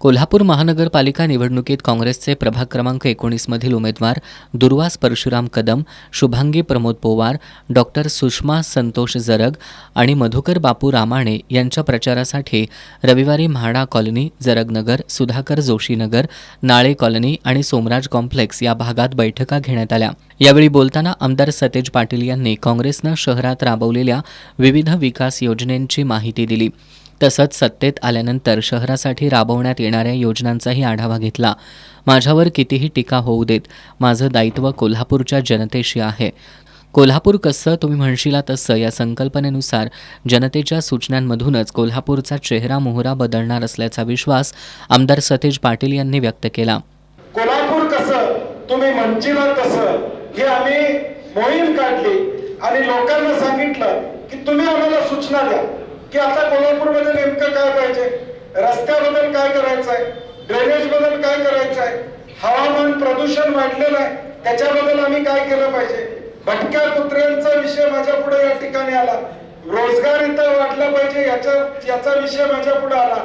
कोल्हापूर महानगरपालिका निवडणुकीत काँग्रेसचे प्रभाग क्रमांक 19 मधील उमेदवार दुर्वास परशुराम कदम, शुभांगी प्रमोद पोवार, डॉक्टर सुषमा संतोष जरग आणि मधुकर बापू रामाणे यांच्या प्रचारासाठी रविवारी म्हाडा कॉलनी, जरगनगर, सुधाकर जोशी नगर, नाळे कॉलनी आणि सोमराज कॉम्प्लेक्स या भागात बैठका घेण्यात आल्या। यावेळी बोलताना आमदार सतेज पाटील यांनी काँग्रेसनं शहरात राबवलेल्या विविध विकास योजनांची माहिती दिली। तसंच सत्तेत आल्यानंतर शहरासाठी राबवण्यात येणाऱ्या योजनांचाही आढावा घेतला। माझ्यावर कितीही टीका होऊ देत, माझं दायित्व कोल्हापूरच्या जनतेशी आहे। कोल्हापूर कसं तुम्ही म्हणशीला तसं या संकल्पनेनुसार जनतेच्या सूचनांमधूनच कोल्हापूरचा चेहरा मोहरा बदलणार असल्याचा विश्वास आमदार सतेज पाटील यांनी व्यक्त केला। कोल्हापूर कसं तुम्ही म्हणशीला तसं ही आम्ही मोहीम काढली आणि लोकांना सांगितलं की तुम्ही आम्हाला सूचना द्या की आता कोल्हापूरमध्ये नेमकं काय पाहिजे, रस्त्याबद्दल काय करायचं आहे, ड्रेनेज बद्दल काय करायचं आहे, हवामान प्रदूषण वाढलेलं आहे त्याच्याबद्दल आम्ही काय केलं पाहिजे, भटक्या कुत्र्यांचा विषय माझ्या पुढे या ठिकाणी आला, रोजगार इथं वाढला पाहिजे याचा विषय माझ्या पुढे आला।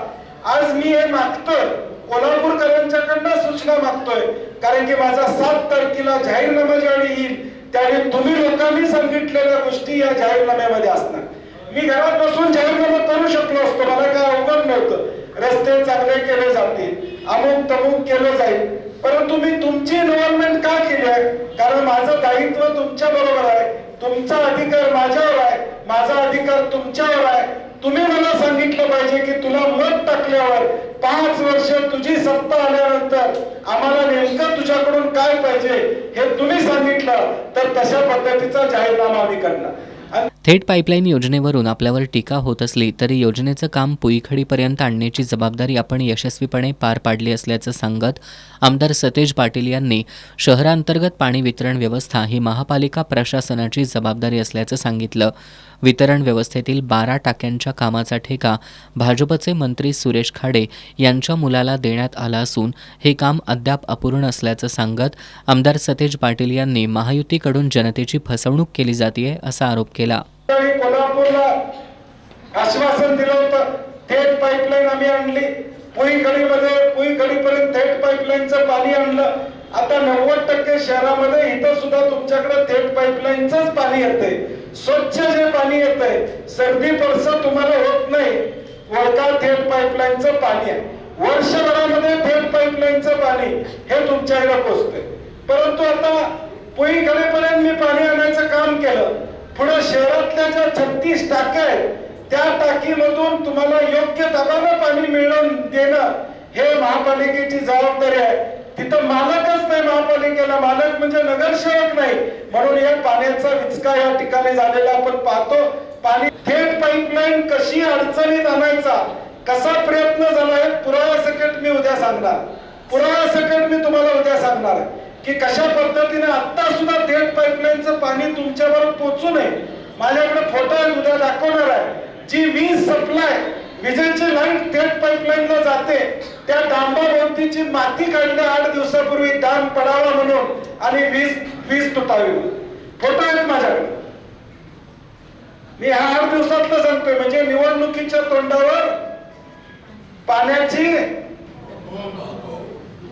आज मी हे मागतोय, कोल्हापूरकरांच्याकडनं सूचना मागतोय, कारण की माझा 7 तारखेला जाहीरनामा ज्यावेळी येईल त्यावेळी तुम्ही लोकांनी सांगितलेल्या गोष्टी या जाहीरनाम्यामध्ये असणार। मी घरात बसून जाहीरनामा करू शकलो असतो, मला काय अवघड नव्हतं, रस्ते चांगले केले जातील, अमुक तमुक केलं जाईल, परंतु मी तुमची इन्व्हॉल्वमेंट का केली आहे, कारण माझं दायित्व तुमच्या बरोबर आहे, तुमचा अधिकार माझ्यावर आहे, माझा अधिकार तुमच्यावर आहे। तुम्ही मला सांगितलं पाहिजे की तुला मत टाकल्यावर 5 वर्ष तुझी सत्ता आल्यानंतर आम्हाला नेमकं तुझ्याकडून काय पाहिजे हे तुम्ही सांगितलं तर तशा पद्धतीचा जाहीरनामा आम्ही करणार। थेट पाईपलाईन योजनेवरून आपल्यावर टीका होत असली तरी योजनेचं काम पुईखडीपर्यंत आणण्याची जबाबदारी आपण यशस्वीपणे पार पाडली असल्याचं सांगत आमदार सतेज पाटील यांनी शहरांतर्गत पाणी वितरण व्यवस्था ही महापालिका प्रशासनाची जबाबदारी असल्याचं सांगितलं। वितरण व्यवस्थेतील 12 टाक्यांच्या कामाचा ठेका भाजपचे मंत्री सुरेश खाडे यांच्या मुलाला देण्यात आला असून हे काम अद्याप अपूर्ण असल्याचं सांगत आमदार सतेज पाटील यांनी महायुतीकडून जनतेची फसवणूक केली जाते असा आरोप केला। कोल्हापूरला आश्वासन दिलं होतं, थेट पाईपलाईन आम्ही आणली, पुईखडीपर्यंत थेट पाईपलाईनचं पाणी आणलं। आता 90% शहरामध्ये इथं सुद्धा तुमच्याकडे थेट पाईपलाईनचंच पाणी येतंय, स्वच्छ जे पाणी येतंय, सर्दी पडसं तुम्हाला होत नाही, वळका थेट पाईपलाईनचं पाणी आहे। वर्षभरामध्ये थेट पाईपलाईनचं पाणी हे तुमच्याकडे पोहोचतंय, परंतु आता पुईखडीपर्यंत मी पाणी आणायचं काम केलं, पुढे शहरातल्या ज्या 36 टाक्या आहेत त्या टाकीमधून तुम्हाला योग्य दाबानं पाणी मिळवून देणं हे महापालिकेची जबाबदारी आहे। तिथं मालकच नाही, महापालिकेला मालक म्हणजे नगरसेवक नाही, म्हणून या पाण्याचा विचका या ठिकाणी झालेला आपण पाहतो। पाणी थेट पाईपलाईन कशी अडचणीत आणायचा कसा प्रयत्न झाला आहे पुराव्यासकट मी उद्या सांगणार, पुराव्यासकट मी तुम्हाला उद्या सांगणार की कशा पद्धतीने आता सुद्धा थेट पाईपलाईनचं पाणी तुमच्यावर पोहोचू नये। माझ्याकडे फोटो उद्या दाखवणार आहे, जी वीज सप्लाय विजेची लाईन थेट पाईपलाईनला जाते त्या डांबाभोवतीची माती काढली 8 दिवसापूर्वी डाम पडावा म्हणून आणि वीज तुटावी, फोटो आहेत माझ्याकडे। मी 8 दिवसातलं सांगतोय, म्हणजे निवडणुकीच्या तोंडावर पाण्याची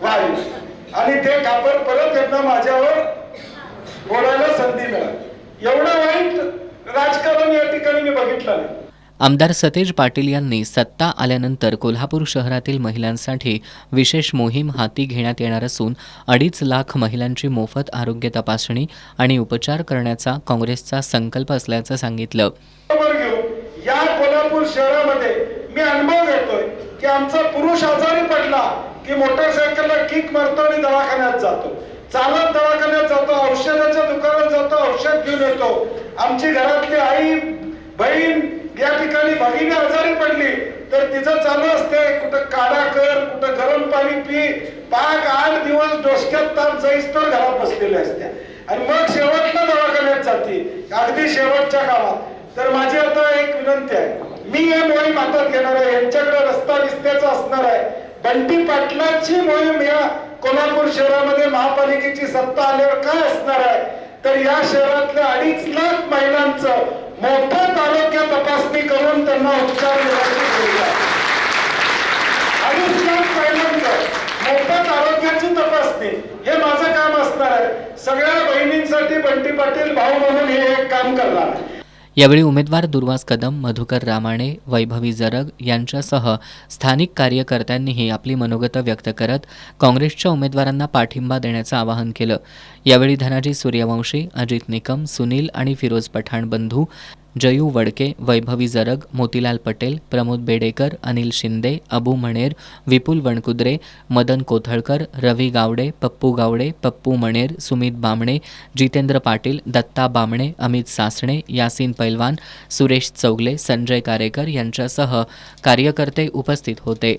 वारी आणि ते कापड परत यांना माझ्यावर बोलायला संधी मिळाली। एवढं वाईट राजकारण या ठिकाणी मी बघितलं नाही। आमदार सतेज पाटील यांनी सत्ता आल्यानंतर कोल्हापूर शहरातील महिलांसाठी विशेष मोहीम हाती घेण्यात येणार असून 2.5 लाख महिलांची मोफत आरोग्य तपासणी आणि उपचार करण्याचा काँग्रेसचा संकल्प असल्याचं सांगितलं। या कोल्हापूर शहरामध्ये मी अनुभव घेतोय की आमचा पुरुष आजारी पडला की मोटरसायकलला किक मारतो आणि दवाखान्यात जातो, चालत दवाखान्यात जातो, औषधाच्या दुकानात जातो, औषध घेऊन येतो। आमची घरातली आई बहीण या ठिकाणी भगिनी आजारी पडली तर तिचं चालू असते कुठं काढा कर, कुठं गरम पाणी पी, 8 दिवस डोसक्यात ताप जाईस तर घरात बसलेल्या असत्या आणि मग शेवटला दवाखान्यात जाते, अगदी शेवटच्या काळात। तर माझी आता एक विनंती आहे, मी हे मोहीम हातात घेणार आहे, यांच्याकडे रस्ता विस्त्याचा असणार आहे। बंटी पाटलाची मोहीम या कोल्हापूर शहरामध्ये महापालिकेची सत्ता आल्यावर काय असणार आहे तर या शहरातल्या 2.5 लाख महिलांचं मोफत आरोग्य तपासणी करून त्यांना उपचार देण्याची 2.5 लाख सगळ्या बहिणींसाठी बंटी पाटील भाऊ म्हणून हे एक काम करणार आहे. यावेळी उमेदवार दुर्वास कदम, मधुकर रामाणे, वैभवी जरग यांच्यासह स्थानिक कार्यकर्त्यांनीही आपली मनोगतं व्यक्त करत काँग्रेसच्या उमेदवारांना पाठिंबा देण्याचं आवाहन केलं. यावेळी धनाजी सूर्यवंशी, अजित निकम, सुनील आणि फिरोज पठाण बंधू, जयू वडके, वैभवी जरग, मोतीलाल पटेल, प्रमोद बेडेकर, अनिल शिंदे, अबू मणेर, विपुल वणकुद्रे, मदन कोथळकर, रवी गावडे, पप्पू मणेर, सुमित बामणे, जितेंद्र पाटील, दत्ता बामणे, अमित सासणे, यासीन पैलवान, सुरेश चौगले, संजय कारेकर यांच्यासह कार्यकर्ते उपस्थित होते.